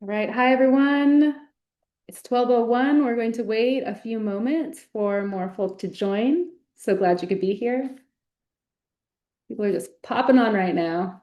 All right, hi everyone. It's 12:01. We're going to wait a few moments for more folk to join. So glad you could be here. People are just popping on right now.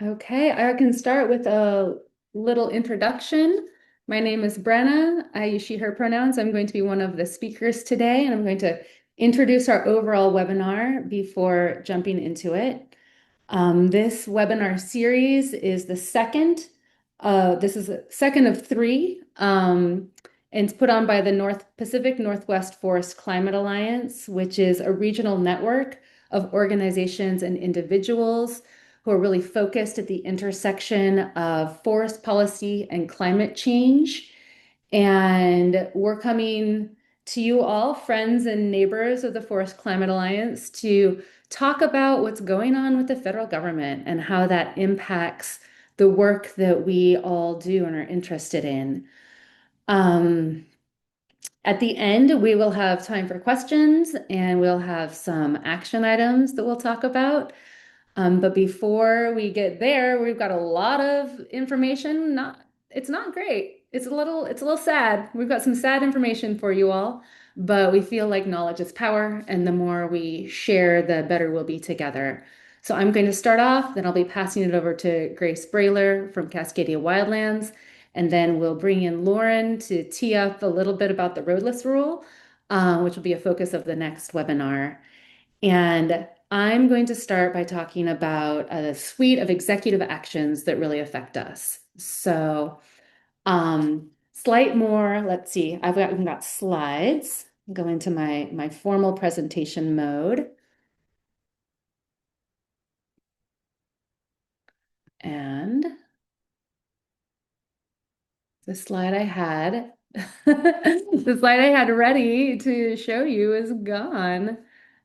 Okay, I can start with a little introduction. My name is Brenna. I use she, her pronouns. I'm going to be one of the speakers today, and I'm going to introduce our overall webinar before jumping into it. This webinar series is the second. This is the second of three, and it's put on by the North Pacific Northwest Forest Climate Alliance, which is a regional network of organizations and individuals who are really focused at the intersection of forest policy and climate change. And we're coming to you all, friends and neighbors of the Forest Climate Alliance, to talk about what's going on with the federal government and how that impacts the work that we all do and are interested in. Um, at the end, we will have time for questions and we'll have some action items that we'll talk about. But before we get there, we've got a lot of information. It's not great. It's a little sad. We've got some sad information for you all, but we feel like knowledge is power, and the more we share, the better we'll be together. So I'm going to start off, then I'll be passing it over to Grace Brailer from Cascadia Wildlands, and then we'll bring in Lauren to tee up a little bit about the roadless rule, which will be a focus of the next webinar. And I'm going to start by talking about a suite of executive actions that really affect us. So, slight more, let's see, we've got slides. Go into my formal presentation mode. And the slide I had, the slide I had ready to show you is gone,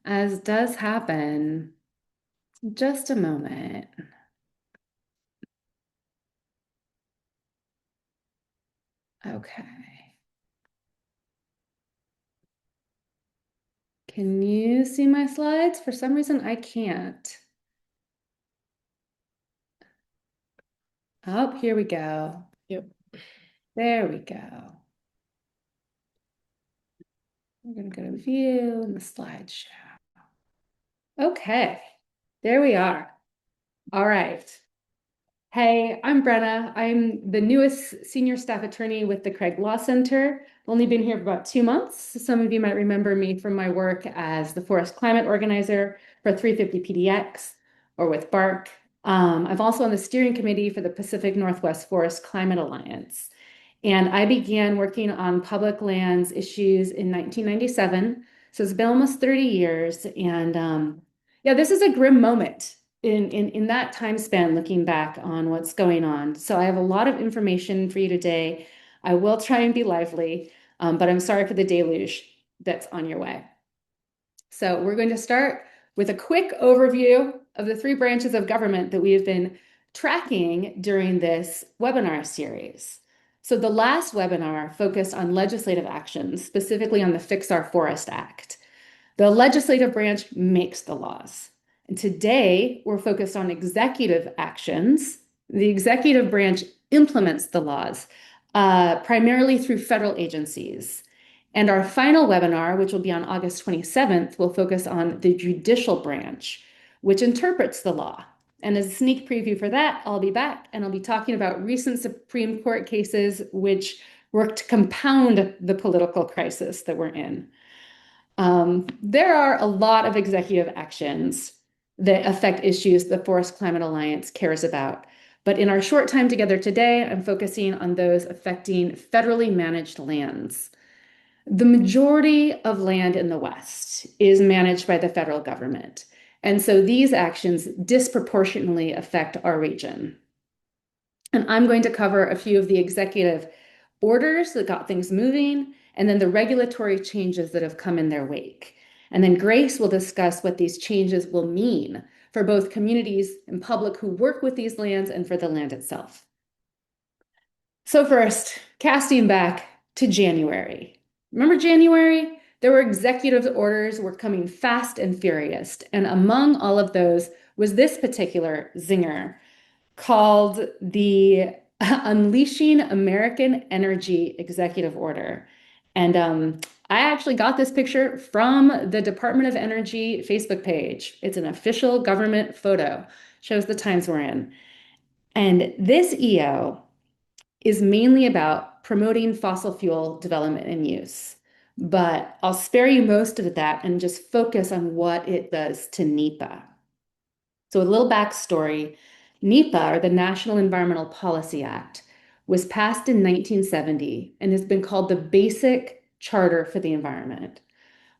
as does happen. Just a moment. Okay. Can you see my slides? For some reason, I can't. Oh, here we go. Yep. There we go. We're going to go to view and the slideshow. Okay, there we are. All right. Hey, I'm Brenna. I'm the newest senior staff attorney with the Crag Law Center. I've only been here for about 2 months. Some of you might remember me from my work as the Forest Climate Organizer for 350 PDX or with BARC. I'm also on the steering committee for the Pacific Northwest Forest Climate Alliance. And I began working on public lands issues in 1997. So it's been almost 30 years. And yeah, this is a grim moment in that time span, looking back on what's going on. So I have a lot of information for you today. I will try and be lively, but I'm sorry for the deluge that's on your way. So we're going to start with a quick overview of the three branches of government that we have been tracking during this webinar series. So the last webinar focused on legislative actions, specifically on the Fix Our Forest Act. The legislative branch makes the laws. And today we're focused on executive actions. The executive branch implements the laws, primarily through federal agencies. And our final webinar, which will be on August 27th, will focus on the judicial branch, which interprets the law. And as a sneak preview for that, I'll be back and I'll be talking about recent Supreme Court cases which work to compound the political crisis that we're in. There are a lot of executive actions that affect issues the Forest Climate Alliance cares about. But in our short time together today, I'm focusing on those affecting federally managed lands. The majority of land in the West is managed by the federal government. And so these actions disproportionately affect our region. And I'm going to cover a few of the executive orders that got things moving, and then the regulatory changes that have come in their wake. And then Grace will discuss what these changes will mean for both communities and public who work with these lands and for the land itself. So first, casting back to January. Remember January? There were executive orders were coming fast and furious. And among all of those was this particular zinger called the Unleashing American Energy Executive Order. And I actually got this picture from the Department of Energy Facebook page. It's an official government photo, shows the times we're in. And this EO is mainly about promoting fossil fuel development and use. But I'll spare you most of that and just focus on what it does to NEPA. So a little backstory, NEPA, or the National Environmental Policy Act, was passed in 1970 and has been called the basic charter for the environment.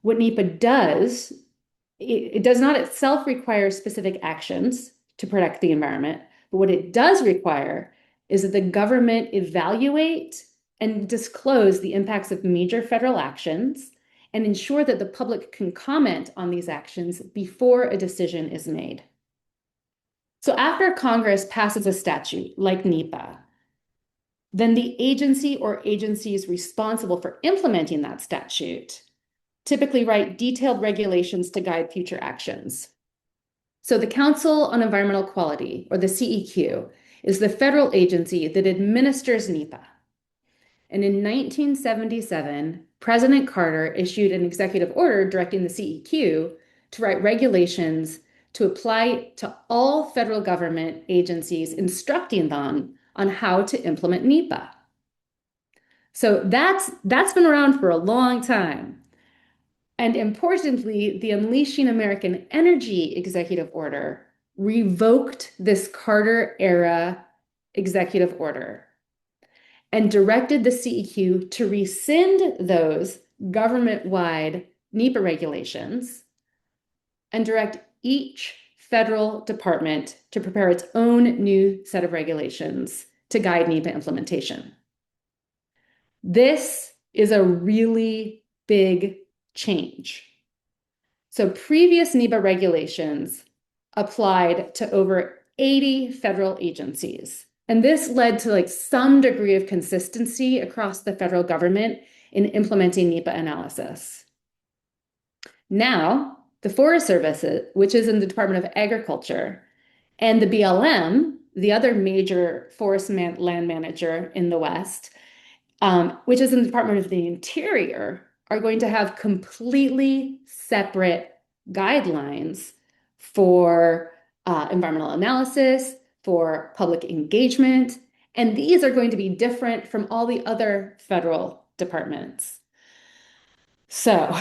What NEPA does, it does not itself require specific actions to protect the environment, but what it does require is that the government evaluate and disclose the impacts of major federal actions and ensure that the public can comment on these actions before a decision is made. So after Congress passes a statute like NEPA, then the agency or agencies responsible for implementing that statute typically write detailed regulations to guide future actions. So the Council on Environmental Quality, or the CEQ, is the federal agency that administers NEPA. And in 1977, President Carter issued an executive order directing the CEQ to write regulations to apply to all federal government agencies, instructing them on how to implement NEPA. So that's been around for a long time. And importantly, the Unleashing American Energy Executive Order revoked this Carter era executive order and directed the CEQ to rescind those government-wide NEPA regulations and direct each federal department to prepare its own new set of regulations to guide NEPA implementation. This is a really big change. So previous NEPA regulations applied to over 80 federal agencies. And this led to like some degree of consistency across the federal government in implementing NEPA analysis. Now, the Forest Service, which is in the Department of Agriculture, and the BLM, the other major land manager in the West, which is in the Department of the Interior, are going to have completely separate guidelines for environmental analysis, for public engagement, and these are going to be different from all the other federal departments. So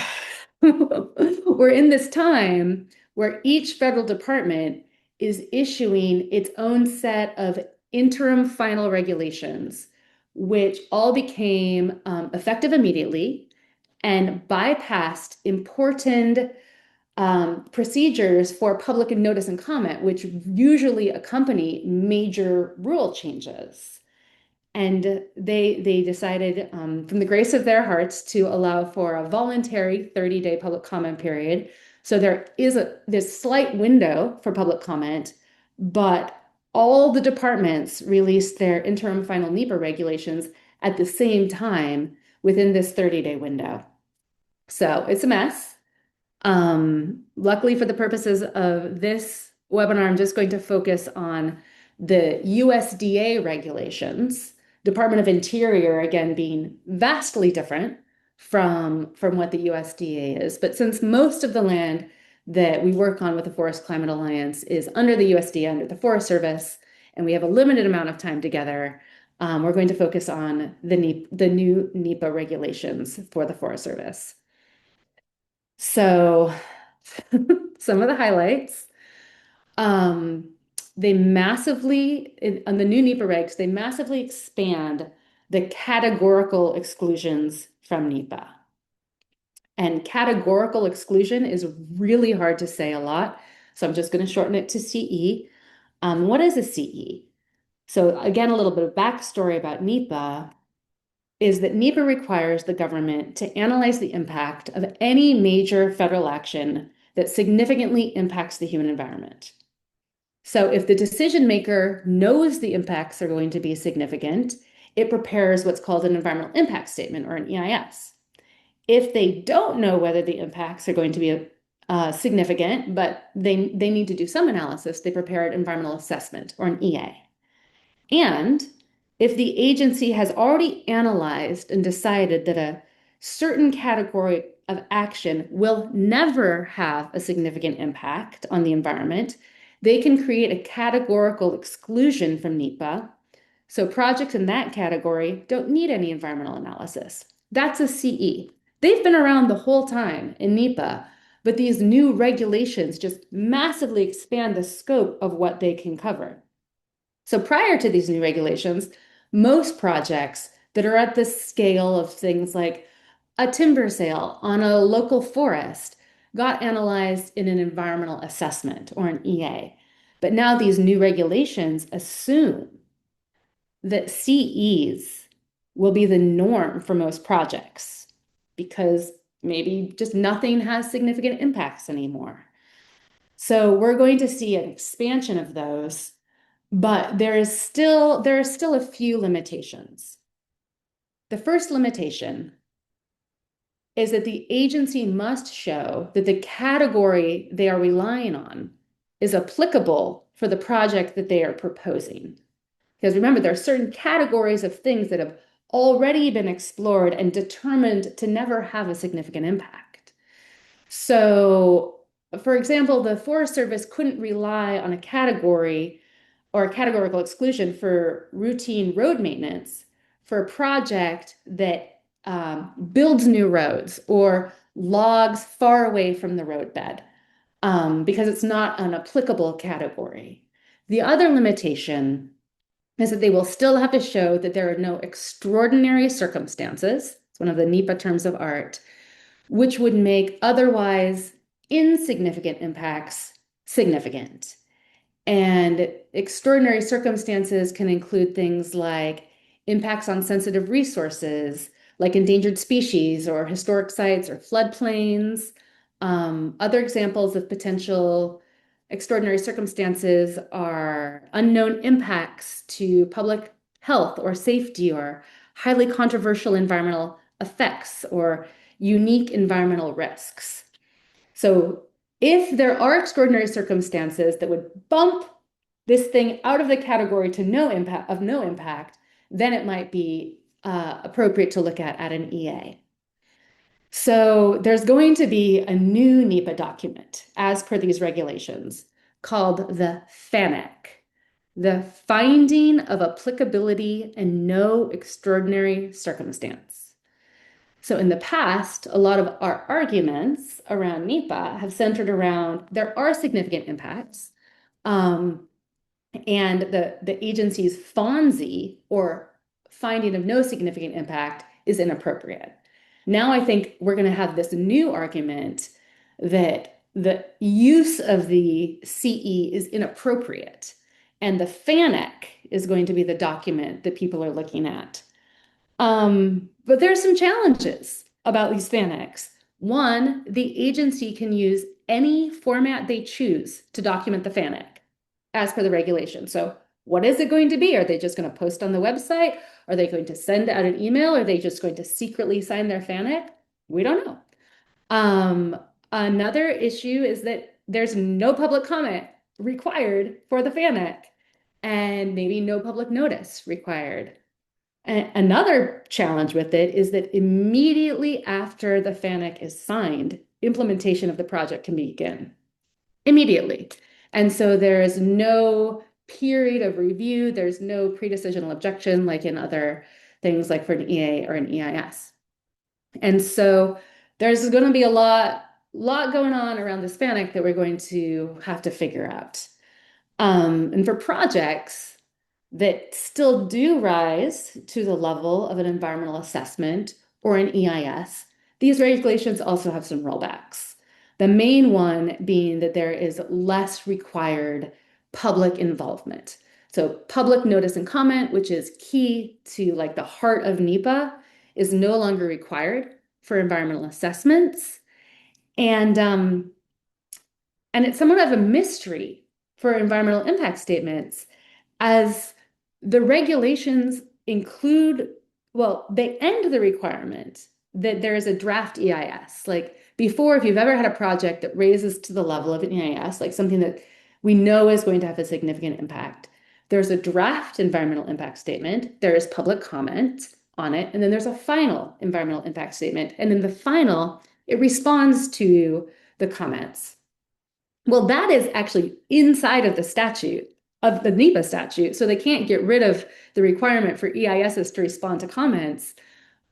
we're in this time where each federal department is issuing its own set of interim final regulations, which all became effective immediately and bypassed important procedures for public notice and comment, which usually accompany major rule changes. And they decided, from the grace of their hearts, to allow for a voluntary 30-day public comment period. So there is this slight window for public comment, but all the departments released their interim final NEPA regulations at the same time within this 30-day window. So it's a mess. Luckily for the purposes of this webinar, I'm just going to focus on the USDA regulations, Department of Interior, again, being vastly different from what the USDA is. But since most of the land that we work on with the Forest Climate Alliance is under the USDA, under the Forest Service, and we have a limited amount of time together, we're going to focus on the new NEPA regulations for the Forest Service. So some of the highlights, they massively, on the new NEPA regs, they massively expand the categorical exclusions from NEPA. And categorical exclusion is really hard to say a lot, so I'm just going to shorten it to CE. What is a CE? So again, a little bit of backstory about NEPA is that NEPA requires the government to analyze the impact of any major federal action that significantly impacts the human environment. So if the decision maker knows the impacts are going to be significant, it prepares what's called an environmental impact statement or an EIS. If they don't know whether the impacts are going to be significant, but they need to do some analysis, they prepare an environmental assessment or an EA. And if the agency has already analyzed and decided that a certain category of action will never have a significant impact on the environment, they can create a categorical exclusion from NEPA. So projects in that category don't need any environmental analysis. That's a CE. They've been around the whole time in NEPA, but these new regulations just massively expand the scope of what they can cover. So prior to these new regulations, most projects that are at the scale of things like a timber sale on a local forest got analyzed in an environmental assessment or an EA. But now these new regulations assume that CEs will be the norm for most projects because maybe just nothing has significant impacts anymore. So we're going to see an expansion of those, but there are still a few limitations. The first limitation is that the agency must show that the category they are relying on is applicable for the project that they are proposing. Because remember, there are certain categories of things that have already been explored and determined to never have a significant impact. So, for example, the Forest Service couldn't rely on a category or a categorical exclusion for routine road maintenance for a project that builds new roads or logs far away from the roadbed because it's not an applicable category. The other limitation is that they will still have to show that there are no extraordinary circumstances. It's one of the NEPA terms of art, which would make otherwise insignificant impacts significant. And extraordinary circumstances can include things like impacts on sensitive resources, like endangered species or historic sites or floodplains. Other examples of potential extraordinary circumstances are unknown impacts to public health or safety or highly controversial environmental effects or unique environmental risks. So if there are extraordinary circumstances that would bump this thing out of the category to no impact, then it might be appropriate to look at an EA. So there's going to be a new NEPA document as per these regulations called the FANAC, the Finding of Applicability and No Extraordinary Circumstance. So in the past, a lot of our arguments around NEPA have centered around there are significant impacts, and the agency's FONSI or finding of no significant impact is inappropriate. Now I think we're going to have this new argument that the use of the CE is inappropriate, and the FANAC is going to be the document that people are looking at. But there's some challenges about these FANACs. One, the agency can use any format they choose to document the FANAC as per the regulation. So what is it going to be? Are they just going to post on the website? Are they going to send out an email? Are they just going to secretly sign their FANAC? We don't know. Another issue is that there's no public comment required for the FANAC and maybe no public notice required. Another challenge with it is that immediately after the FANAC is signed, implementation of the project can begin immediately. And so there is no period of review. There's no pre-decisional objection like in other things like for an EA or an EIS. And so there's going to be a lot going on around this FANAC that we're going to have to figure out. And for projects that still do rise to the level of an environmental assessment or an EIS, these regulations also have some rollbacks. The main one being that there is less required public involvement. So public notice and comment, which is key to like the heart of NEPA, is no longer required for environmental assessments. And it's somewhat of a mystery for environmental impact statements, as the regulations include, well, they end the requirement that there is a draft EIS. Like before, if you've ever had a project that raises to the level of an EIS, like something that we know is going to have a significant impact, there's a draft environmental impact statement, there is public comment on it, and then there's a final environmental impact statement. And in the final, it responds to the comments. Well, that is actually inside of the statute, of the NEPA statute. So they can't get rid of the requirement for EISs to respond to comments.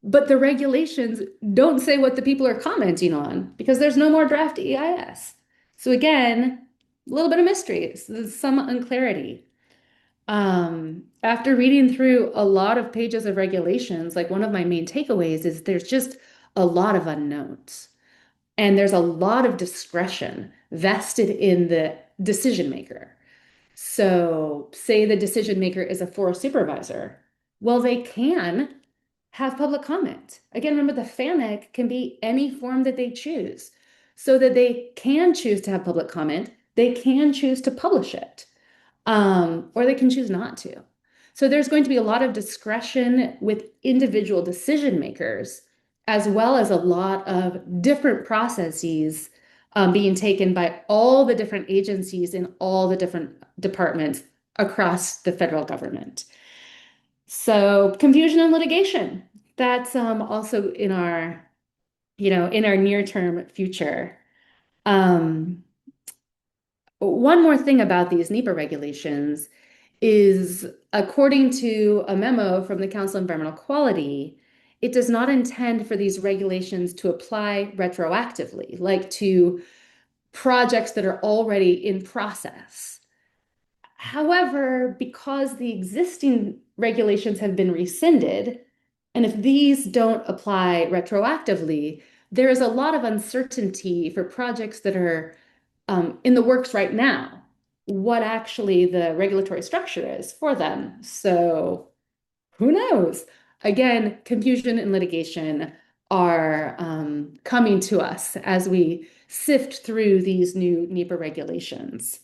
But the regulations don't say what the people are commenting on because there's no more draft EIS. So again, a little bit of mystery, some unclarity. After reading through a lot of pages of regulations, like one of my main takeaways is there's just a lot of unknowns. And there's a lot of discretion vested in the decision maker. So, say the decision maker is a forest supervisor. Well, they can have public comment. Again, remember the FANIC can be any form that they choose, so that they can choose to have public comment. They can choose to publish it, or they can choose not to. So there's going to be a lot of discretion with individual decision makers, as well as a lot of different processes being taken by all the different agencies in all the different departments across the federal government. So confusion and litigation, that's also in our, in our near-term future. Um, One more thing about these NEPA regulations is, according to a memo from the Council on Environmental Quality, it does not intend for these regulations to apply retroactively, like to projects that are already in process. However, because the existing regulations have been rescinded, and if these don't apply retroactively, there is a lot of uncertainty for projects that are in the works right now, what actually the regulatory structure is for them. So who knows? Again, confusion and litigation are coming to us as we sift through these new NEPA regulations.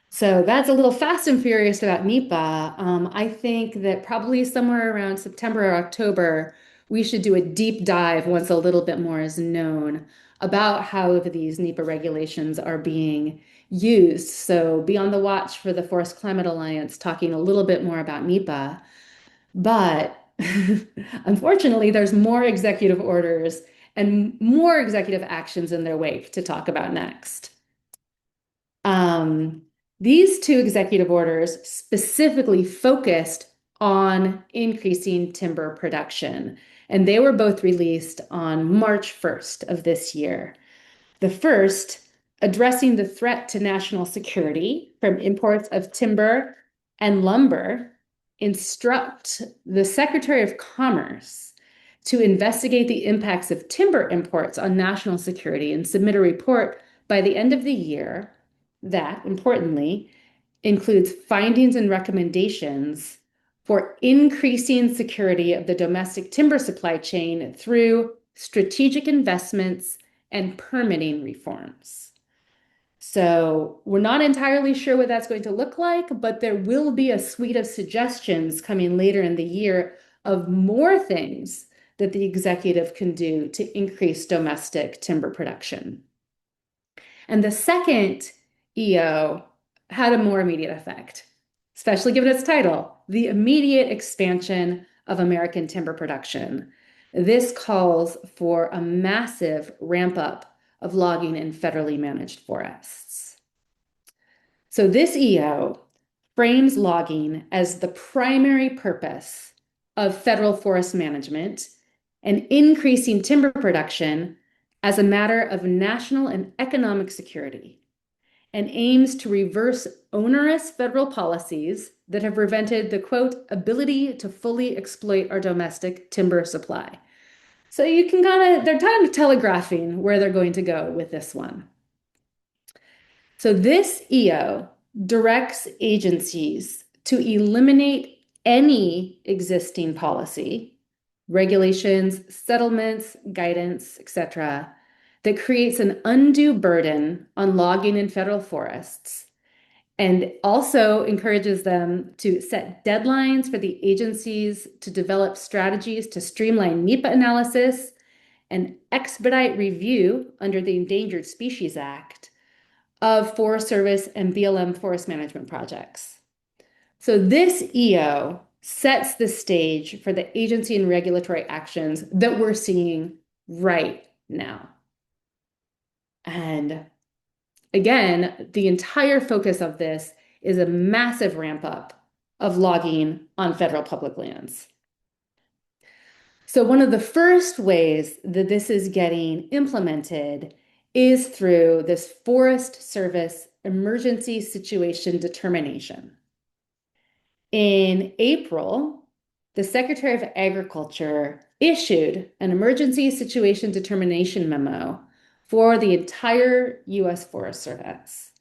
So that's a little fast and furious about NEPA. I think that probably somewhere around September or October, we should do a deep dive once a little bit more is known about how these NEPA regulations are being used. So be on the watch for the Forest Climate Alliance talking a little bit more about NEPA. But unfortunately, there's more executive orders and more executive actions in their wake to talk about next. These two executive orders specifically focused on increasing timber production, and they were both released on March 1st of this year. The first, addressing the threat to national security from imports of timber and lumber, instruct the Secretary of Commerce to investigate the impacts of timber imports on national security and submit a report by the end of the year that, importantly, includes findings and recommendations for increasing security of the domestic timber supply chain through strategic investments and permitting reforms. So we're not entirely sure what that's going to look like, but there will be a suite of suggestions coming later in the year of more things that the executive can do to increase domestic timber production. And the second EO had a more immediate effect, especially given its title, the immediate expansion of American timber production. This calls for a massive ramp up of logging in federally managed forests. So this EO frames logging as the primary purpose of federal forest management and increasing timber production as a matter of national and economic security, and aims to reverse onerous federal policies that have prevented the, quote, ability to fully exploit our domestic timber supply. So you can they're kind of telegraphing where they're going to go with this one. So this EO directs agencies to eliminate any existing policy, regulations, settlements, guidance, etc., that creates an undue burden on logging in federal forests, and also encourages them to set deadlines for the agencies to develop strategies to streamline NEPA analysis and expedite review under the Endangered Species Act of Forest Service and BLM forest management projects. So this EO sets the stage for the agency and regulatory actions that we're seeing right now. And again, the entire focus of this is a massive ramp up of logging on federal public lands. So one of the first ways that this is getting implemented is through this Forest Service Emergency Situation Determination. In April, the Secretary of Agriculture issued an Emergency Situation Determination memo for the entire U.S. Forest Service.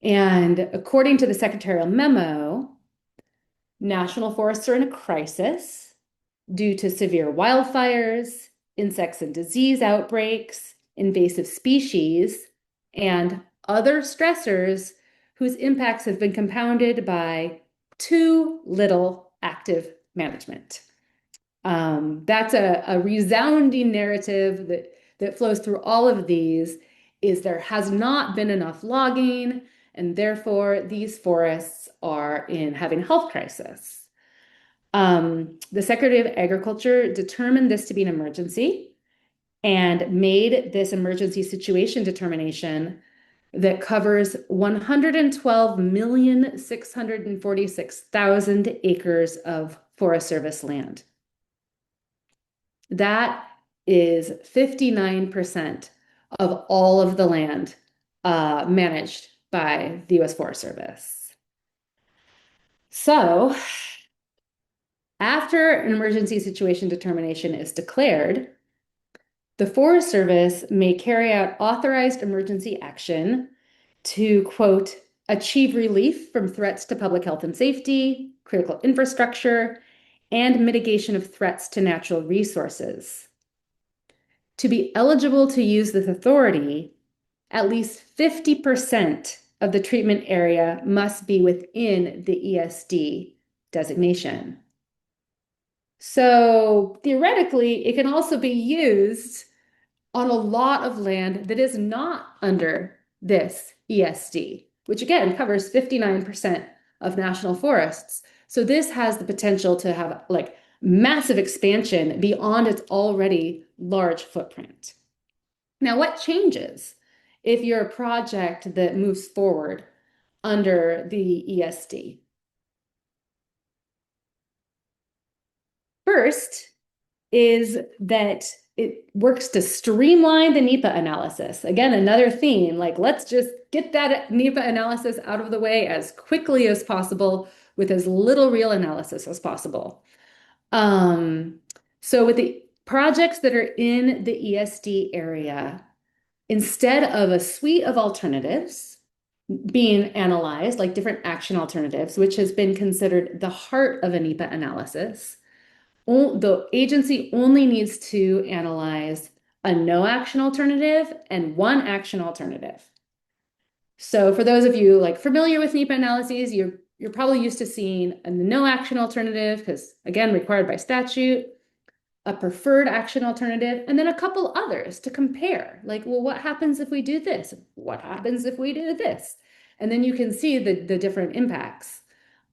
And according to the secretarial memo, national forests are in a crisis due to severe wildfires, insects and disease outbreaks, invasive species, and other stressors whose impacts have been compounded by too little active management. That's a resounding narrative that flows through all of these, is there has not been enough logging, and therefore these forests are having a health crisis. The Secretary of Agriculture determined this to be an emergency and made this emergency situation determination that covers 112,646,000 acres of Forest Service land. That is 59% of all of the land managed by the U.S. Forest Service. So after an emergency situation determination is declared, the Forest Service may carry out authorized emergency action to, quote, achieve relief from threats to public health and safety, critical infrastructure, and mitigation of threats to natural resources. To be eligible to use this authority, at least 50% of the treatment area must be within the ESD designation. So theoretically, it can also be used on a lot of land that is not under this ESD, which again covers 59% of national forests. So this has the potential to have like massive expansion beyond its already large footprint. Now, what changes if you're a project that moves forward under the ESD? First is that it works to streamline the NEPA analysis. Again, another theme, like let's just get that NEPA analysis out of the way as quickly as possible with as little real analysis as possible. So with the projects that are in the ESD area, instead of a suite of alternatives being analyzed, like different action alternatives, which has been considered the heart of a NEPA analysis, the agency only needs to analyze a no action alternative and one action alternative. So for those of you like familiar with NEPA analyses, you're probably used to seeing a no action alternative, because again, required by statute, a preferred action alternative, and then a couple others to compare. Like, well, what happens if we do this? What happens if we do this? And then you can see the different impacts.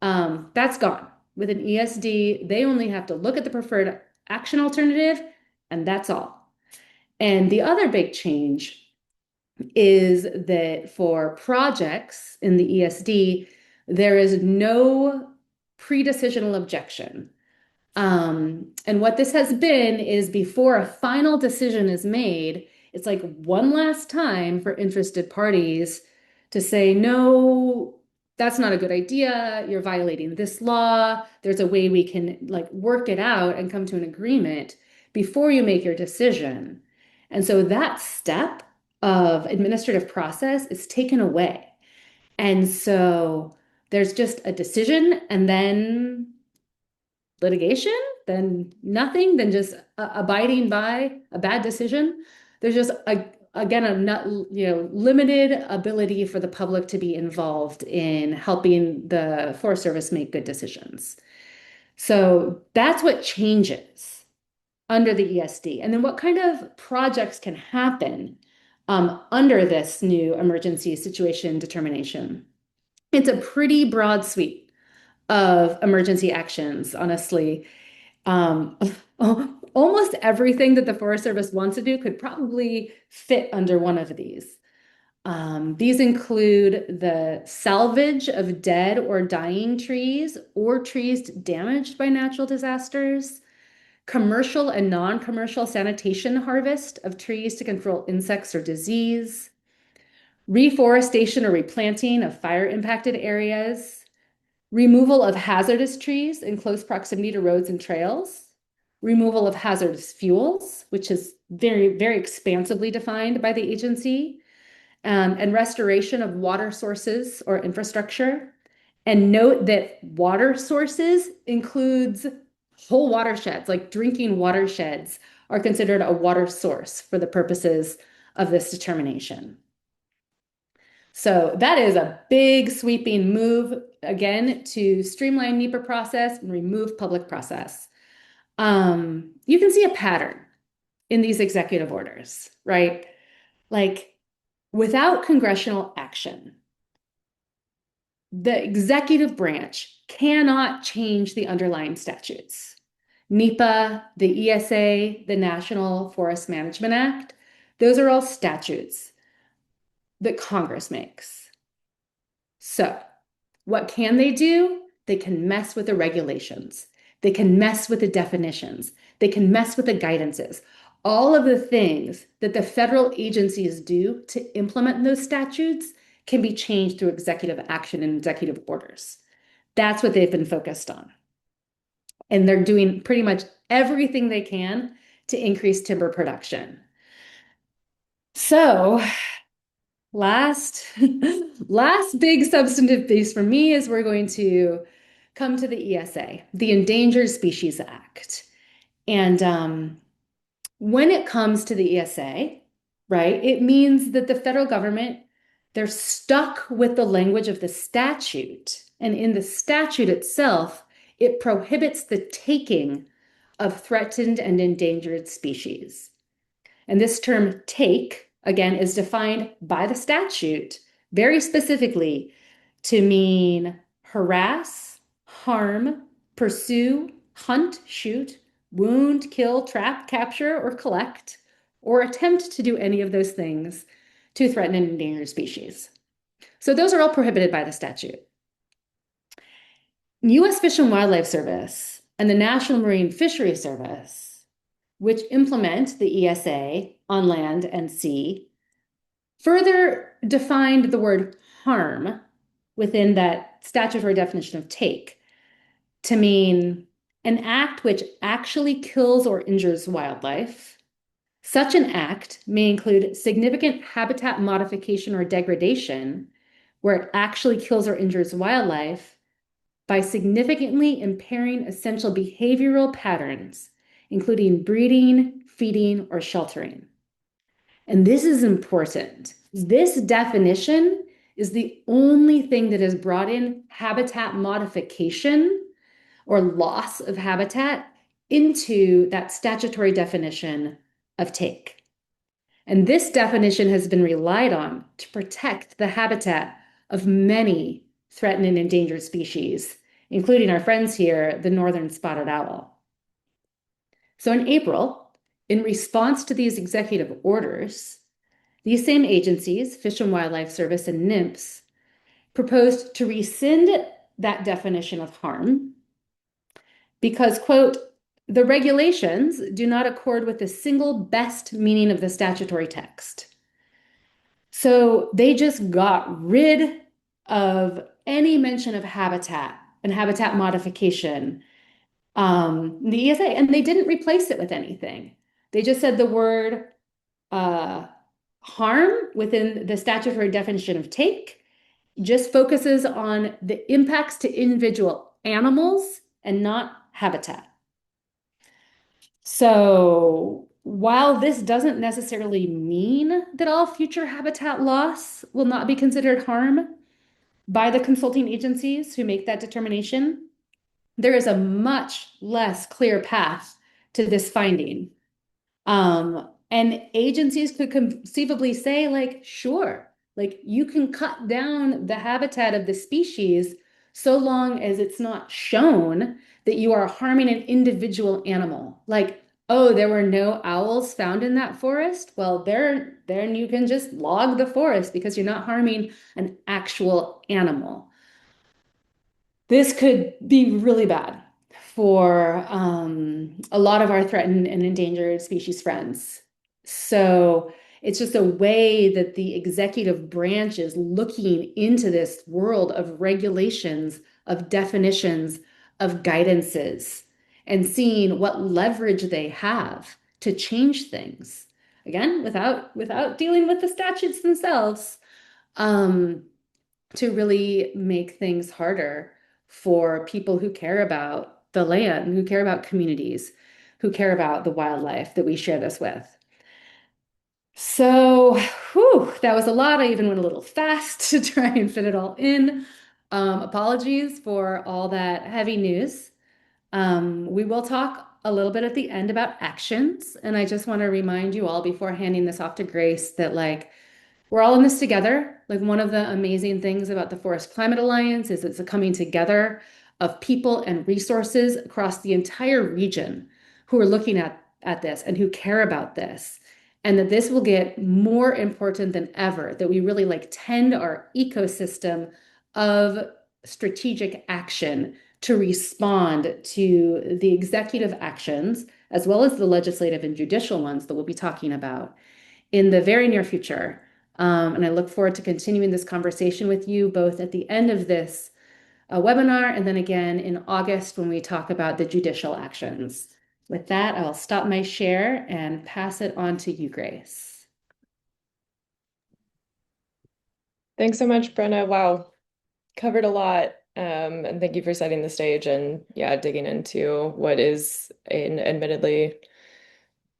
That's gone. With an ESD, they only have to look at the preferred action alternative, and that's all. And the other big change is that for projects in the ESD, there is no pre-decisional objection. And what this has been is before a final decision is made, it's like one last time for interested parties to say, no, that's not a good idea. You're violating this law. There's a way we can like work it out and come to an agreement before you make your decision. And so that step of administrative process is taken away. And so there's just a decision and then litigation, then nothing, then just abiding by a bad decision. There's just again a not, limited ability for the public to be involved in helping the Forest Service make good decisions. So that's what changes under the ESD. And then what kind of projects can happen under this new emergency situation determination? It's a pretty broad suite of emergency actions, honestly. Um, Almost everything that the Forest Service wants to do could probably fit under one of these. These include the salvage of dead or dying trees or trees damaged by natural disasters, commercial and non-commercial sanitation harvest of trees to control insects or disease, reforestation or replanting of fire impacted areas, removal of hazardous trees in close proximity to roads and trails, removal of hazardous fuels, which is very, very expansively defined by the agency, and restoration of water sources or infrastructure. And note that water sources includes whole watersheds, like drinking watersheds are considered a water source for the purposes of this determination. So that is a big sweeping move, again, to streamline NEPA process and remove public process. You can see a pattern in these executive orders, right? Like without congressional action, the executive branch cannot change the underlying statutes. NEPA, the ESA, the National Forest Management Act, those are all statutes that Congress makes. So, what can they do? They can mess with the regulations. They can mess with the definitions. They can mess with the guidances. All of the things that the federal agencies do to implement those statutes can be changed through executive action and executive orders. That's what they've been focused on. And they're doing pretty much everything they can to increase timber production. So, last last big substantive piece for me is we're going to come to the ESA, the Endangered Species Act. And when it comes to the ESA, right, it means that the federal government, they're stuck with the language of the statute. And in the statute itself, it prohibits the taking of threatened and endangered species. And this term take, again, is defined by the statute very specifically to mean harass, harm, pursue, hunt, shoot, wound, kill, trap, capture, or collect, or attempt to do any of those things to threaten an endangered species. So those are all prohibited by the statute. U.S. Fish and Wildlife Service and the National Marine Fisheries Service, which implement the ESA on land and sea, further defined the word harm within that statutory definition of take to mean an act which actually kills or injures wildlife. Such an act may include significant habitat modification or degradation, where it actually kills or injures wildlife by significantly impairing essential behavioral patterns, including breeding, feeding, or sheltering. And this is important. This definition is the only thing that has brought in habitat modification or loss of habitat into that statutory definition of take. And this definition has been relied on to protect the habitat of many threatened and endangered species, including our friends here, the northern spotted owl. So in April, in response to these executive orders, these same agencies, Fish and Wildlife Service and NIMS, proposed to rescind that definition of harm because, quote, the regulations do not accord with the single best meaning of the statutory text. So they just got rid of any mention of habitat and habitat modification, the ESA, and they didn't replace it with anything. They just said the word harm within the statutory definition of take, just focuses on the impacts to individual animals and not habitat. So while this doesn't necessarily mean that all future habitat loss will not be considered harm by the consulting agencies who make that determination, there is a much less clear path to this finding. And agencies could conceivably say, like, sure, like you can cut down the habitat of the species so long as it's not shown that you are harming an individual animal. Like, oh, there were no owls found in that forest. Well, then you can just log the forest because you're not harming an actual animal. This could be really bad for a lot of our threatened and endangered species friends. So it's just a way that the executive branch is looking into this world of regulations, of definitions, of guidances, and seeing what leverage they have to change things. Again, without dealing with the statutes themselves. Um, to really make things harder for people who care about the land, who care about communities, who care about the wildlife that we share this with. So, whew, that was a lot. I even went a little fast to try and fit it all in. Apologies for all that heavy news. We will talk a little bit at the end about actions, and I just want to remind you all before handing this off to Grace that like we're all in this together. Like one of the amazing things about the Forest Climate Alliance is it's a coming together of people and resources across the entire region who are looking at this and who care about this. And that this will get more important than ever, that we really like tend our ecosystem of strategic action to respond to the executive actions, as well as the legislative and judicial ones that we'll be talking about in the very near future. And I look forward to continuing this conversation with you both at the end of this webinar and then again in August when we talk about the judicial actions. With that, I'll stop my share and pass it on to you, Grace. Thanks so much, Brenna. Wow, covered a lot. And thank you for setting the stage and yeah, digging into what is an admittedly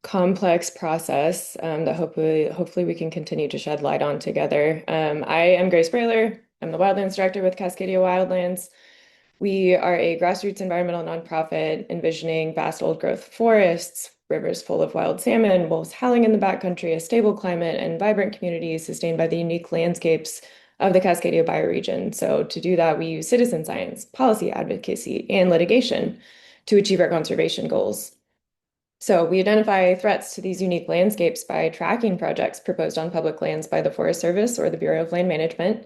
complex process that hopefully we can continue to shed light on together. I am Grace Brailer. I'm the Wildlands Director with Cascadia Wildlands. We are a grassroots environmental nonprofit envisioning vast old growth forests, rivers full of wild salmon, wolves howling in the backcountry, a stable climate, and vibrant communities sustained by the unique landscapes of the Cascadia bioregion. So to do that, we use citizen science, policy advocacy, and litigation to achieve our conservation goals. So we identify threats to these unique landscapes by tracking projects proposed on public lands by the Forest Service or the Bureau of Land Management,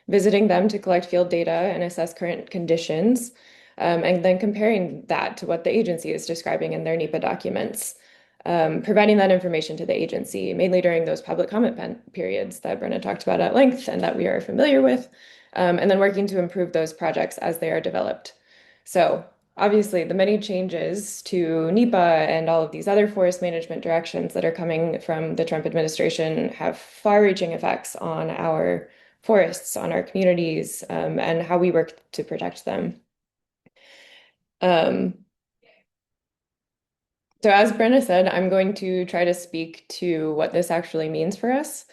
visiting them to collect field data and assess current conditions, and then comparing that to what the agency is describing in their NEPA documents, providing that information to the agency, mainly during those public comment periods that Brenna talked about at length and that we are familiar with, and then working to improve those projects as they are developed. So obviously, the many changes to NEPA and all of these other forest management directions that are coming from the Trump administration have far-reaching effects on our forests, on our communities, and how we work to protect them. So as Brenna said, I'm going to try to speak to what this actually means for us,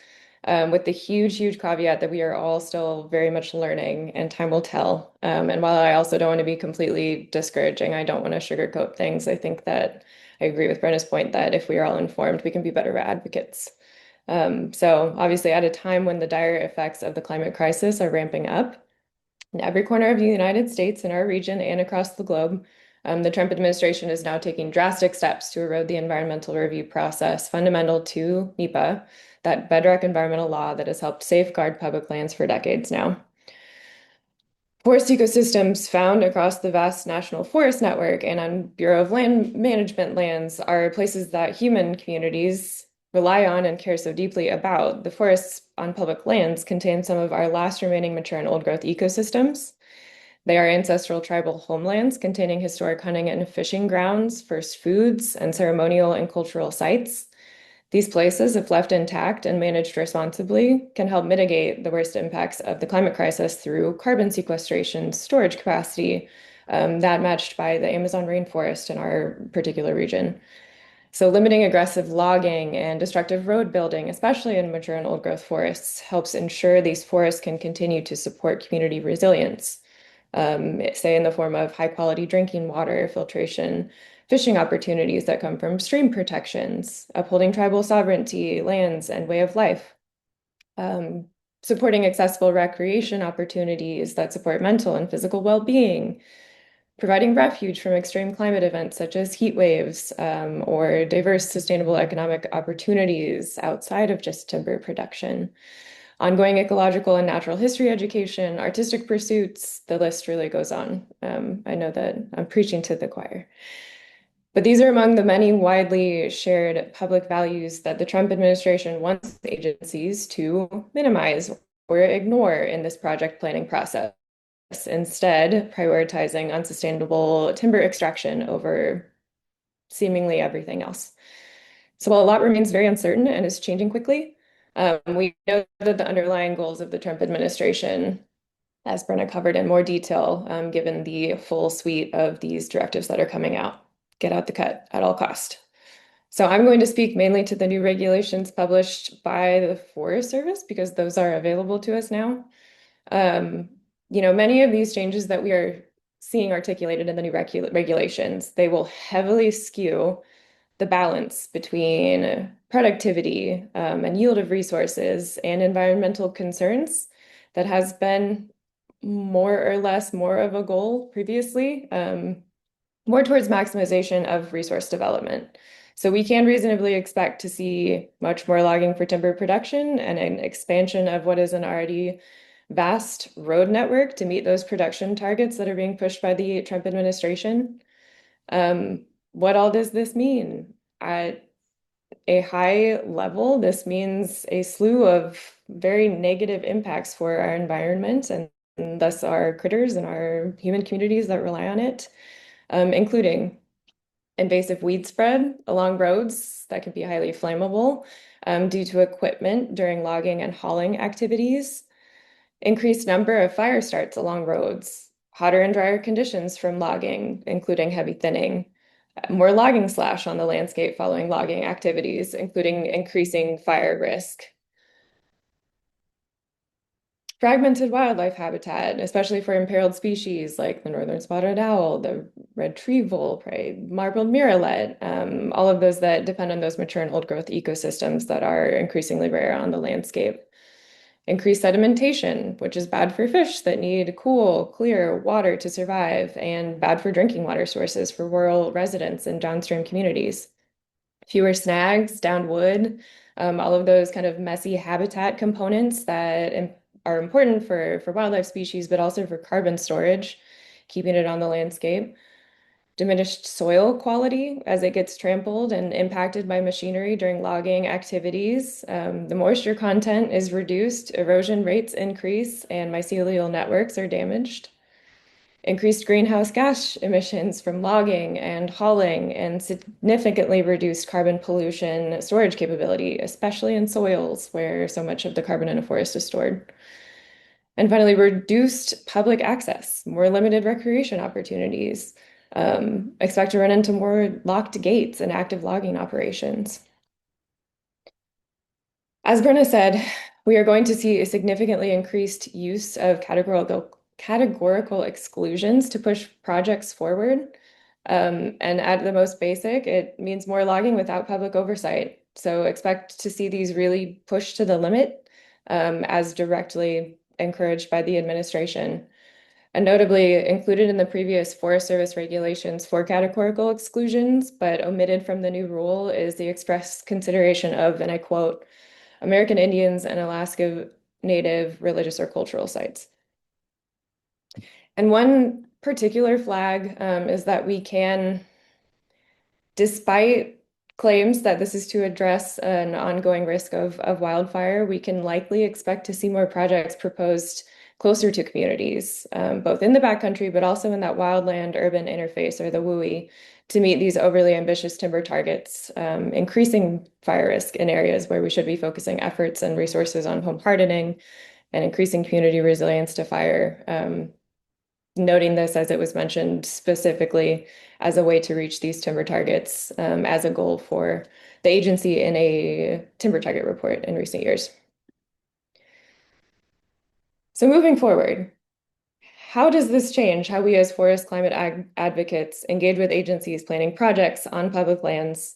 with the huge caveat that we are all still very much learning and time will tell. And while I also don't want to be completely discouraging, I don't want to sugarcoat things. I think that I agree with Brenna's point that if we are all informed, we can be better advocates. So obviously at a time when the dire effects of the climate crisis are ramping up in every corner of the United States, in our region, and across the globe, the Trump administration is now taking drastic steps to erode the environmental review process fundamental to NEPA, that bedrock environmental law that has helped safeguard public lands for decades now. Forest ecosystems found across the vast national forest network and on Bureau of Land Management lands are places that human communities rely on and care so deeply about. The forests on public lands contain some of our last remaining mature and old growth ecosystems. They are ancestral tribal homelands containing historic hunting and fishing grounds, first foods, and ceremonial and cultural sites. These places, if left intact and managed responsibly, can help mitigate the worst impacts of the climate crisis through carbon sequestration, storage capacity, that matched by the Amazon rainforest in our particular region. So limiting aggressive logging and destructive road building, especially in mature and old growth forests, helps ensure these forests can continue to support community resilience, say in the form of high quality drinking water, filtration, fishing opportunities that come from stream protections, upholding tribal sovereignty, lands, and way of life, um, supporting accessible recreation opportunities that support mental and physical well-being, providing refuge from extreme climate events such as heat waves, or diverse sustainable economic opportunities outside of just timber production. Ongoing ecological and natural history education, artistic pursuits, the list really goes on. I know that I'm preaching to the choir. But these are among the many widely shared public values that the Trump administration wants agencies to minimize or ignore in this project planning process, instead prioritizing unsustainable timber extraction over seemingly everything else. So while a lot remains very uncertain and is changing quickly, we know that the underlying goals of the Trump administration, as Brenna covered in more detail, given the full suite of these directives that are coming out, get out the cut at all cost. So I'm going to speak mainly to the new regulations published by the Forest Service because those are available to us now. Um, many of these changes that we are seeing articulated in the new regulations, they will heavily skew the balance between productivity, and yield of resources and environmental concerns that has been more or less more of a goal previously, more towards maximization of resource development. So we can reasonably expect to see much more logging for timber production and an expansion of what is an already vast road network to meet those production targets that are being pushed by the Trump administration. What all does this mean? At a high level, this means a slew of very negative impacts for our environment and thus our critters and our human communities that rely on it, including invasive weed spread along roads that can be highly flammable, due to equipment during logging and hauling activities, increased number of fire starts along roads, hotter and drier conditions from logging, including heavy thinning, more logging slash on the landscape following logging activities, including increasing fire risk. Fragmented wildlife habitat, especially for imperiled species like the northern spotted owl, the red tree vole, marbled murrelet, all of those that depend on those mature and old growth ecosystems that are increasingly rare on the landscape. Increased sedimentation, which is bad for fish that need cool, clear water to survive, and bad for drinking water sources for rural residents and downstream communities. Fewer snags, downed wood, all of those kind of messy habitat components that are important for wildlife species, but also for carbon storage, keeping it on the landscape. Diminished soil quality as it gets trampled and impacted by machinery during logging activities. The moisture content is reduced, erosion rates increase, and mycelial networks are damaged. Increased greenhouse gas emissions from logging and hauling, and significantly reduced carbon pollution storage capability, especially in soils where so much of the carbon in a forest is stored. And finally, reduced public access, more limited recreation opportunities. Expect to run into more locked gates and active logging operations. As Brenna said, we are going to see a significantly increased use of categorical exclusions to push projects forward. And at the most basic, it means more logging without public oversight. So expect to see these really pushed to the limit, as directly encouraged by the administration. And notably included in the previous Forest Service regulations for categorical exclusions, but omitted from the new rule is the express consideration of, and I quote, American Indians and Alaska Native religious or cultural sites. And one particular flag, is that we can, despite claims that this is to address an ongoing risk of wildfire, we can likely expect to see more projects proposed closer to communities, both in the backcountry, but also in that wildland urban interface or the WUI to meet these overly ambitious timber targets, increasing fire risk in areas where we should be focusing efforts and resources on home hardening and increasing community resilience to fire. Noting this, as it was mentioned, specifically as a way to reach these timber targets as a goal for the agency in a timber target report in recent years. So moving forward, how does this change how we as forest climate advocates engage with agencies planning projects on public lands?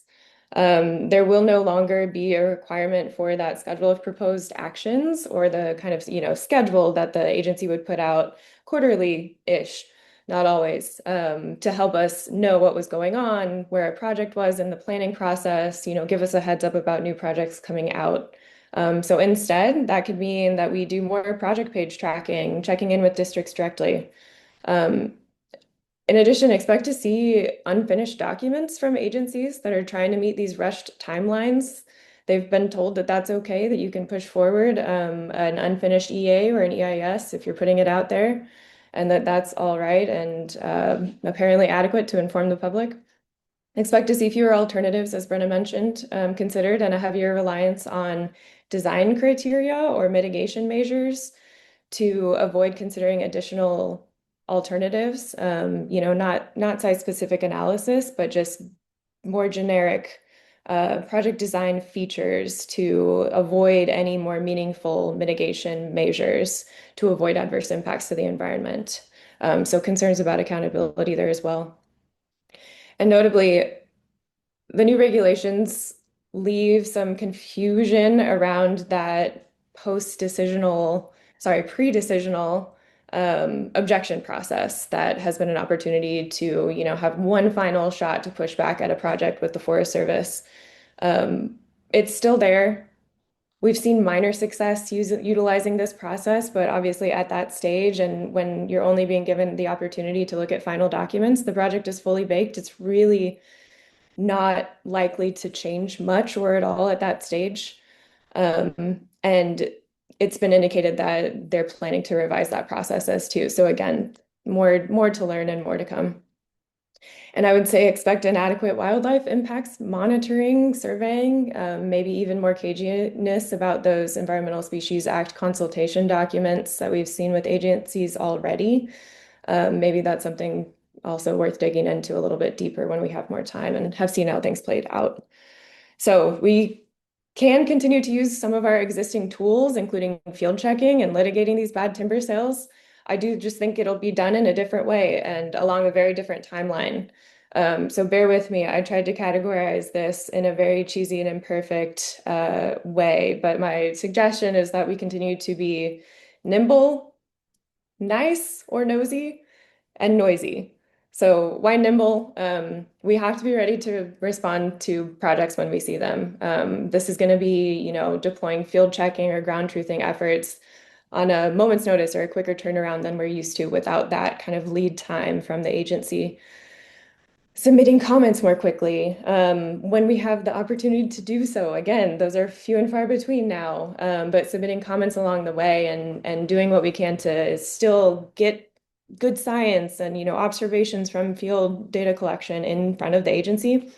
There will no longer be a requirement for that schedule of proposed actions or the kind of, schedule that the agency would put out quarterly-ish, not always, to help us know what was going on, where a project was in the planning process, give us a heads up about new projects coming out. So instead, that could mean that we do more project page tracking, checking in with districts directly. Um, in addition, expect to see unfinished documents from agencies that are trying to meet these rushed timelines. They've been told that that's okay, that you can push forward an unfinished EA or an EIS if you're putting it out there, and that that's all right and apparently adequate to inform the public. Expect to see fewer alternatives, as Brenna mentioned, considered, and a heavier reliance on design criteria or mitigation measures to avoid considering additional alternatives. Not site-specific analysis, but just more generic project design features to avoid any more meaningful mitigation measures to avoid adverse impacts to the environment. So concerns about accountability there as well. And notably, the new regulations leave some confusion around that pre-decisional objection process that has been an opportunity to, have one final shot to push back at a project with the Forest Service. It's still there. We've seen minor success utilizing this process, but obviously at that stage and when you're only being given the opportunity to look at final documents, the project is fully baked. It's really not likely to change much or at all at that stage. And it's been indicated that they're planning to revise that process as too. So again, more to learn and more to come. And I would say expect inadequate wildlife impacts monitoring, surveying, maybe even more caginess about those Endangered Species Act consultation documents that we've seen with agencies already. Maybe that's something also worth digging into a little bit deeper when we have more time and have seen how things played out. So we can continue to use some of our existing tools, including field checking and litigating these bad timber sales. I do just think it'll be done in a different way and along a very different timeline. So bear with me. I tried to categorize this in a very cheesy and imperfect way, but my suggestion is that we continue to be nimble, nice or nosy, and noisy. So why nimble? We have to be ready to respond to projects when we see them. This is going to be, deploying field checking or ground truthing efforts on a moment's notice or a quicker turnaround than we're used to without that kind of lead time from the agency. Submitting comments more quickly when we have the opportunity to do so. Again, those are few and far between now, but submitting comments along the way and doing what we can to still get good science and observations from field data collection in front of the agency,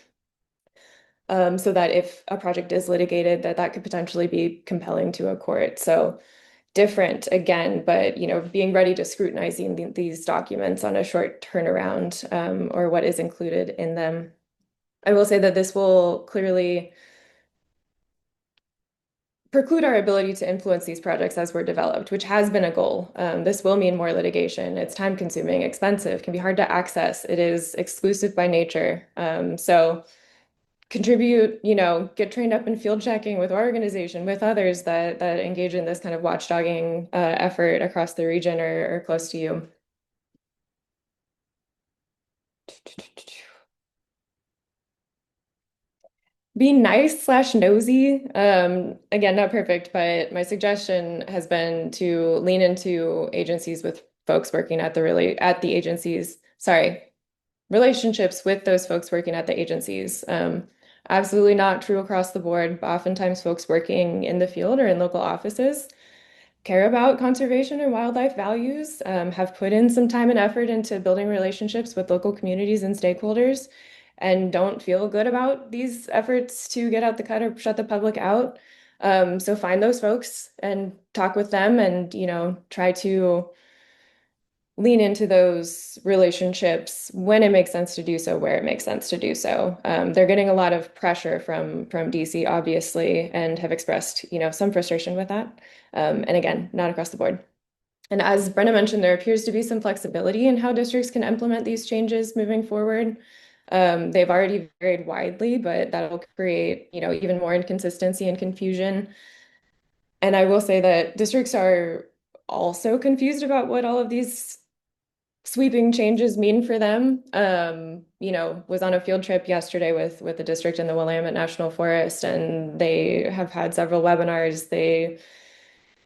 so that if a project is litigated, that could potentially be compelling to a court. So different again, but being ready to scrutinizing these documents on a short turnaround, or what is included in them. I will say that this will clearly preclude our ability to influence these projects as we're developed, which has been a goal. This will mean more litigation. It's time consuming, expensive, can be hard to access. It is exclusive by nature. So contribute, get trained up in field checking with our organization, with others that engage in this kind of watchdogging effort across the region or close to you. Be nice slash nosy. Again, not perfect, but my suggestion has been to lean into agencies with folks working at the agencies. Sorry, relationships with those folks working at the agencies. Absolutely not true across the board, but oftentimes folks working in the field or in local offices care about conservation and wildlife values, have put in some time and effort into building relationships with local communities and stakeholders, and don't feel good about these efforts to get out the cut or shut the public out. So find those folks and talk with them and, try to lean into those relationships when it makes sense to do so, where it makes sense to do so. They're getting a lot of pressure from DC, obviously, and have expressed, some frustration with that. And again, not across the board. And as Brenna mentioned, there appears to be some flexibility in how districts can implement these changes moving forward. They've already varied widely, but that'll create, even more inconsistency and confusion. And I will say that districts are also confused about what all of these sweeping changes mean for them. Was on a field trip yesterday with the district in the Willamette National Forest, and they have had several webinars. They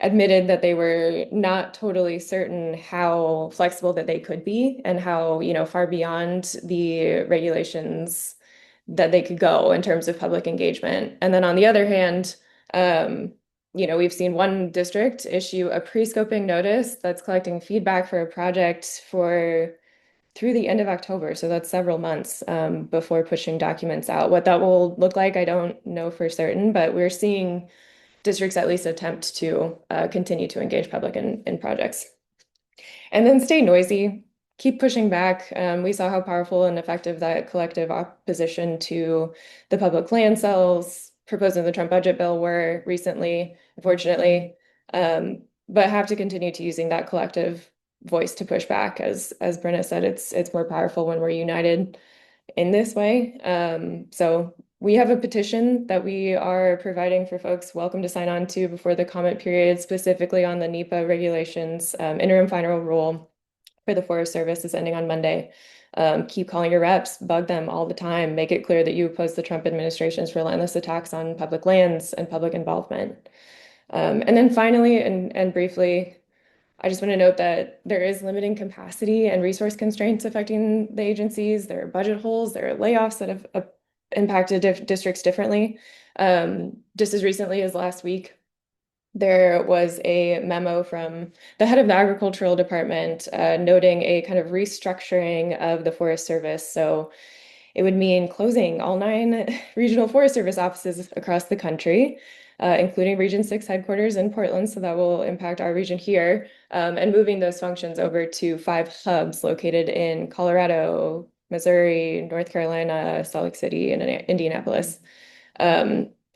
admitted that they were not totally certain how flexible that they could be and how, far beyond the regulations that they could go in terms of public engagement. And then on the other hand, um, we've seen one district issue a pre-scoping notice that's collecting feedback for a project for through the end of October. So that's several months before pushing documents out. What that will look like, I don't know for certain, but we're seeing districts at least attempt to continue to engage public in projects. And then stay noisy, keep pushing back. We saw how powerful and effective that collective opposition to the public land sales proposed in the Trump budget bill were recently, unfortunately. But have to continue to using that collective voice to push back. As Brenna said, it's more powerful when we're united in this way. So we have a petition that we are providing for folks welcome to sign on to before the comment period, specifically on the NEPA regulations. Interim final rule for the Forest Service is ending on Monday. Keep calling your reps, bug them all the time, make it clear that you oppose the Trump administration's relentless attacks on public lands and public involvement. And then finally, and briefly, I just want to note that there is limiting capacity and resource constraints affecting the agencies. There are budget holes, there are layoffs that have impacted districts differently. Just as recently as last week, there was a memo from the head of the agricultural department noting a kind of restructuring of the Forest Service. So it would mean closing all 9 regional Forest Service offices across the country, including Region 6 headquarters in Portland. So that will impact our region here, and moving those functions over to 5 hubs located in Colorado, Missouri, North Carolina, Salt Lake City, and Indianapolis.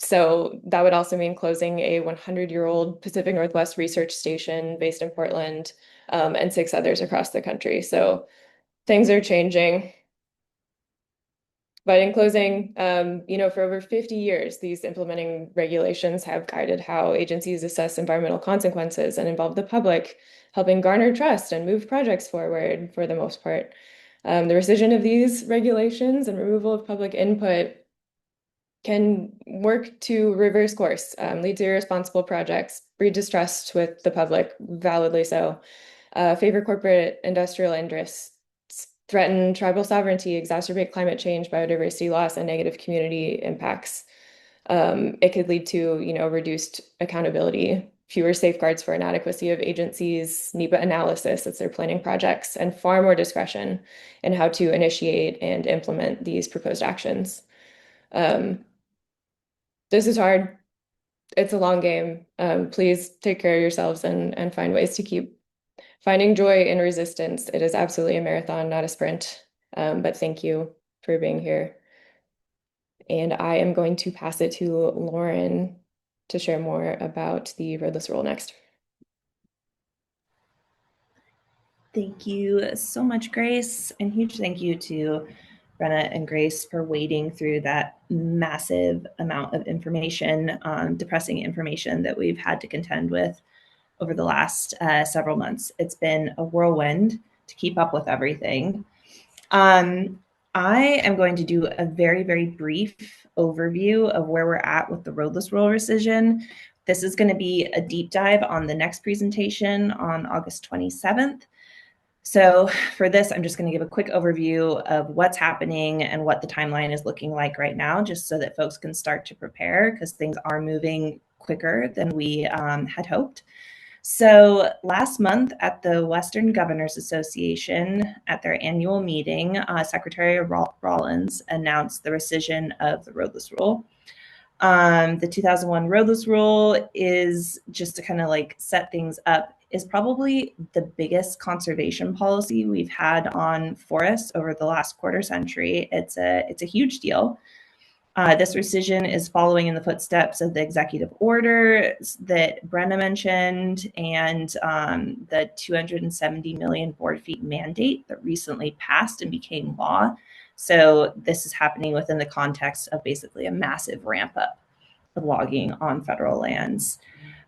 So that would also mean closing a 100-year-old Pacific Northwest research station based in Portland, and 6 others across the country. So things are changing. But in closing, for over 50 years, these implementing regulations have guided how agencies assess environmental consequences and involve the public, helping garner trust and move projects forward for the most part. The rescission of these regulations and removal of public input can work to reverse course, lead to irresponsible projects, breed distrust with the public, validly so, favor corporate industrial interests, threaten tribal sovereignty, exacerbate climate change, biodiversity loss, and negative community impacts. It could lead to, reduced accountability, fewer safeguards for inadequacy of agencies, NEPA analysis as they're planning projects, and far more discretion in how to initiate and implement these proposed actions. This is hard. It's a long game. Please take care of yourselves and find ways to keep finding joy in resistance. It is absolutely a marathon, not a sprint. But thank you for being here. And I am going to pass it to Lauren to share more about the roadless rule next. Thank you so much, Grace. And huge thank you to Brenna and Grace for wading through that massive amount of information, depressing information that we've had to contend with over the last several months. It's been a whirlwind to keep up with everything. I am going to do a very, very brief overview of where we're at with the roadless rule rescission. This is going to be a deep dive on the next presentation on August 27th. So for this, I'm just going to give a quick overview of what's happening and what the timeline is looking like right now, just so that folks can start to prepare because things are moving quicker than we had hoped. So last month at the Western Governors Association, at their annual meeting, Secretary Rollins announced the rescission of the roadless rule. The 2001 roadless rule is, just to kind of like set things up, is probably the biggest conservation policy we've had on forests over the last quarter century. It's a huge deal. This rescission is following in the footsteps of the executive order that Brenna mentioned and the 270 million board feet mandate that recently passed and became law. So this is happening within the context of basically a massive ramp up of logging on federal lands.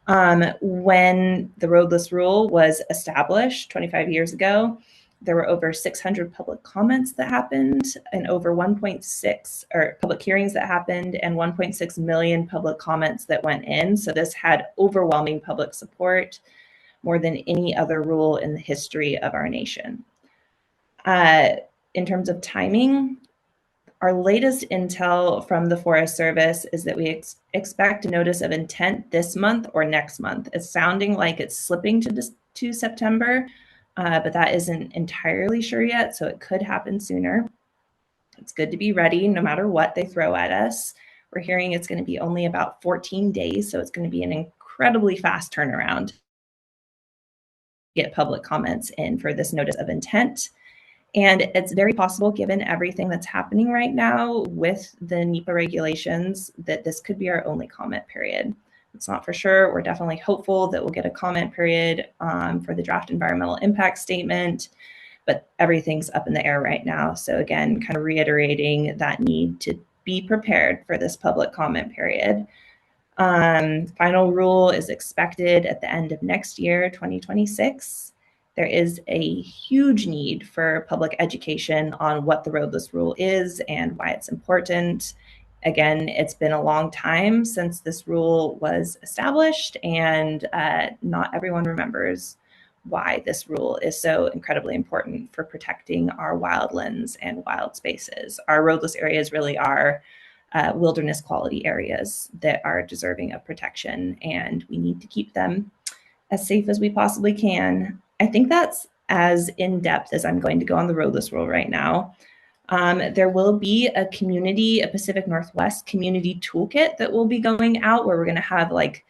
When the roadless rule was established 25 years ago, there were over 600 public comments that happened and over 1.6 or public hearings that happened and 1.6 million public comments that went in. So this had overwhelming public support, more than any other rule in the history of our nation. In terms of timing, our latest intel from the Forest Service is that we expect a notice of intent this month or next month. It's sounding like it's slipping to September, but that isn't entirely sure yet, so it could happen sooner. It's good to be ready no matter what they throw at us. We're hearing it's going to be only about 14 days, so it's going to be an incredibly fast turnaround to get public comments in for this notice of intent. And it's very possible, given everything that's happening right now with the NEPA regulations, that this could be our only comment period. It's not for sure. We're definitely hopeful that we'll get a comment period for the draft environmental impact statement, but everything's up in the air right now. So again, kind of reiterating that need to be prepared for this public comment period. Final rule is expected at the end of next year, 2026. There is a huge need for public education on what the roadless rule is and why it's important. Again, it's been a long time since this rule was established, and not everyone remembers why this rule is so incredibly important for protecting our wildlands and wild spaces. Our roadless areas really are wilderness quality areas that are deserving of protection, and we need to keep them as safe as we possibly can. I think that's as in-depth as I'm going to go on the roadless rule right now. There will be a Pacific Northwest community toolkit that will be going out, where we're going to have like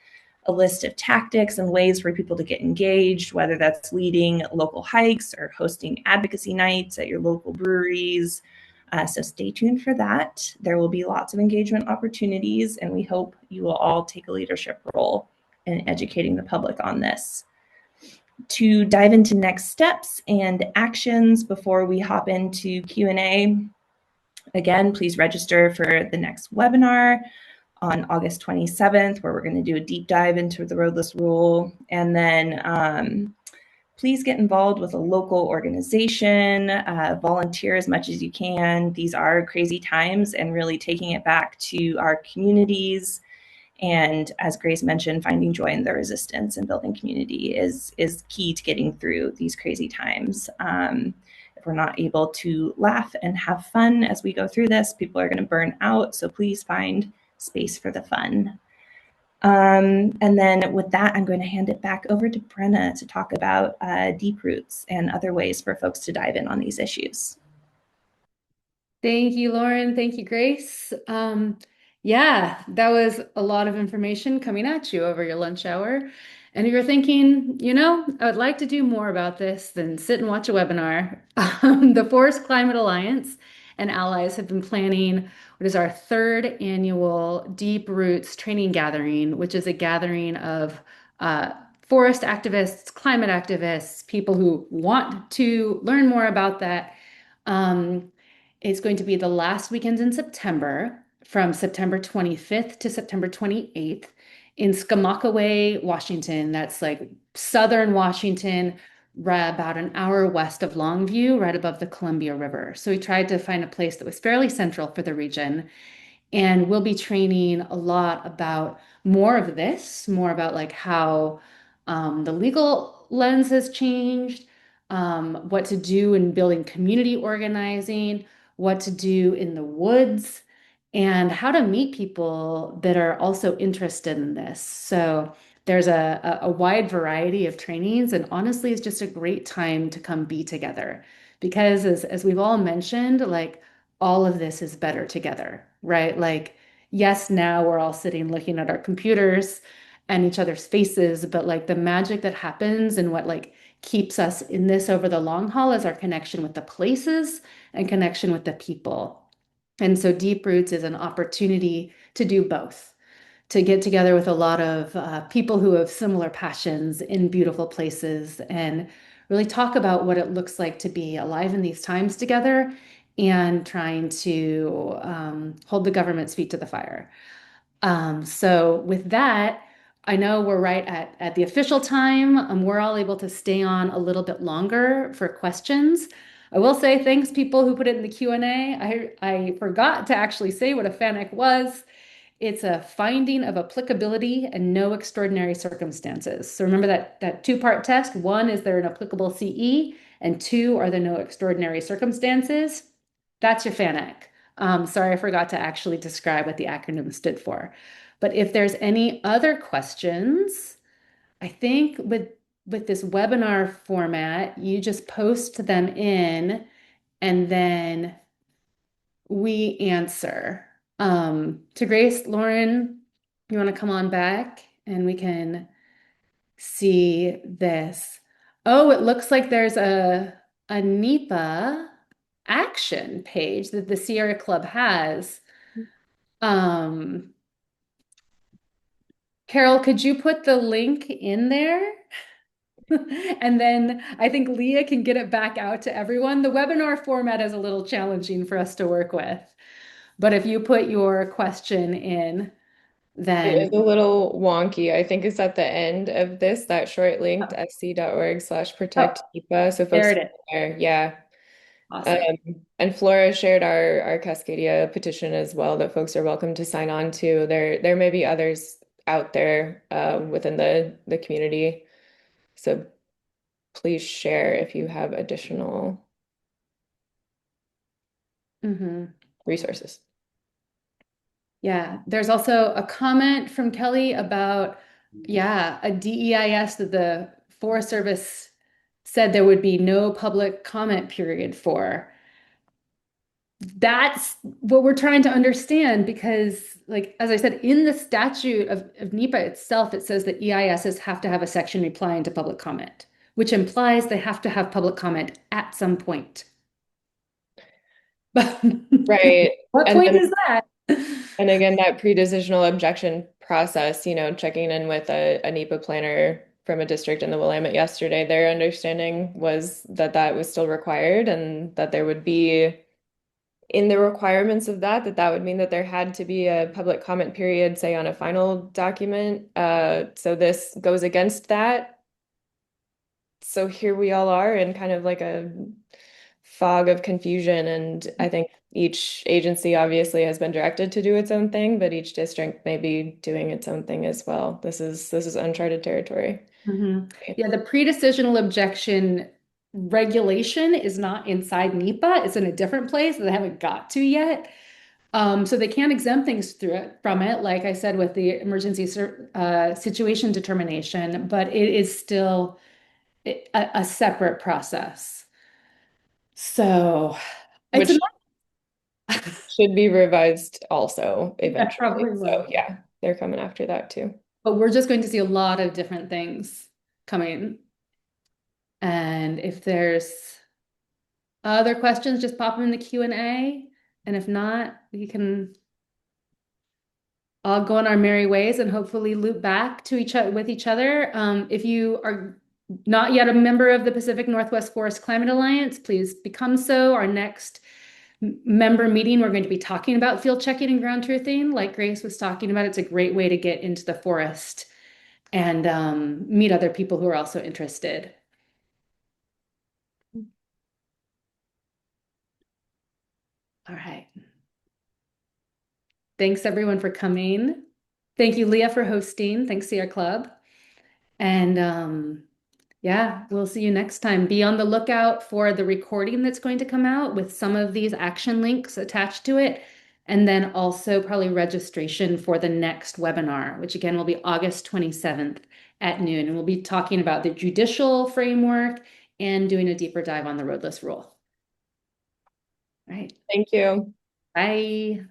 a list of tactics and ways for people to get engaged, whether that's leading local hikes or hosting advocacy nights at your local breweries. So stay tuned for that. There will be lots of engagement opportunities, and we hope you will all take a leadership role in educating the public on this. To dive into next steps and actions before we hop into Q&A, again, please register for the next webinar on August 27th, where we're going to do a deep dive into the roadless rule. And then please get involved with a local organization, volunteer as much as you can. These are crazy times, and really taking it back to our communities. And as Grace mentioned, finding joy in the resistance and building community is key to getting through these crazy times. If we're not able to laugh and have fun as we go through this, people are going to burn out. So please find space for the fun. And then with that, I'm going to hand it back over to Brenna to talk about deep roots and other ways for folks to dive in on these issues. Thank you, Lauren. Thank you, Grace. Yeah, that was a lot of information coming at you over your lunch hour. And if you're thinking, I would like to do more about this than sit and watch a webinar, the Forest Climate Alliance and allies have been planning what is our third annual Deep Roots training gathering, which is a gathering of forest activists, climate activists, people who want to learn more about that. It's going to be the last weekend in September, from September 25th to September 28th in Skamakaway, Washington. That's like southern Washington, right about an hour west of Longview, right above the Columbia River. So we tried to find a place that was fairly central for the region. And we'll be training a lot about more of this, more about like how the legal lens has changed, what to do in building community organizing, what to do in the woods, and how to meet people that are also interested in this. So There's a wide variety of trainings, and honestly, it's just a great time to come be together because as we've all mentioned, like all of this is better together, right? Like, yes, now we're all sitting looking at our computers and each other's faces, but like the magic that happens and what like keeps us in this over the long haul is our connection with the places and connection with the people. And so Deep Roots is an opportunity to do both, to get together with a lot of people who have similar passions in beautiful places and really talk about what it looks like to be alive in these times together and trying to hold the government's feet to the fire. So with that, I know we're right at the official time. We're all able to stay on a little bit longer for questions. I will say thanks people who put it in the Q&A. I forgot to actually say what a FANEC was. It's a finding of applicability and no extraordinary circumstances. So remember that two-part test. One, is there an applicable CE? And two, are there no extraordinary circumstances? That's your FANEC. Sorry, I forgot to actually describe what the acronym stood for. But if there's any other questions, I think with this webinar format, you just post them in and then we answer. To Grace, Lauren, you want to come on back and we can see this. Oh, it looks like there's a NEPA action page that the Sierra Club has. Um, Carol, could you put the link in there? And then I think Leah can get it back out to everyone. The webinar format is a little challenging for us to work with. But if you put your question in, It then is a little wonky. I think it's at the end of this, that short link to oh, sc.org/protect NEPA. So there folks it is. there, yeah. Awesome. And Flora shared our Cascadia petition as well that folks are welcome to sign on to. There may be others out there within the community. So please share if you have additional Hmm. resources. Yeah, there's also a comment from Kelly about, yeah, a DEIS that the Forest Service said there would be no public comment period for. That's what we're trying to understand because, like, as I said, in the statute of NEPA itself, it says that EISs have to have a section replying to public comment, which implies they have to have public comment at some point. But Right. what And point then is that? and again, that pre-decisional objection process, checking in with a NEPA planner from a district in the Willamette yesterday, their understanding was that that was still required and that there would be in the requirements of that, that would mean that there had to be a public comment period, say on a final document. So this goes against that. So here we all are in kind of like a fog of confusion. And I think each agency obviously has been directed to do its own thing, but each district may be doing its own thing as well. This is uncharted territory. Mhm. Yeah, the pre-decisional objection regulation is not inside NEPA. It's in a different place that they haven't got to yet. So they can exempt things through it from it, like I said, with the emergency situation determination, but it is still a separate process. So it's Which should be revised also that eventually. probably So will. yeah, they're coming after that too. But we're just going to see a lot of different things coming. And if there's other questions, just pop them in the Q&A. And if not, we can all go on our merry ways and hopefully loop back to each other with each other. If you are not yet a member of the Pacific Northwest Forest Climate Alliance, please become so. Our next member meeting, we're going to be talking about field checking and ground truthing. Like Grace was talking about, it's a great way to get into the forest and meet other people who are also interested. All right. Thanks everyone for coming. Thank you, Leah, for hosting. Thanks, Sierra Club. And yeah, we'll see you next time. Be on the lookout for the recording that's going to come out with some of these action links attached to it. And then also probably registration for the next webinar, which again will be August 27th at noon. And we'll be talking about the judicial framework and doing a deeper dive on the roadless rule. All right. Thank you. Bye.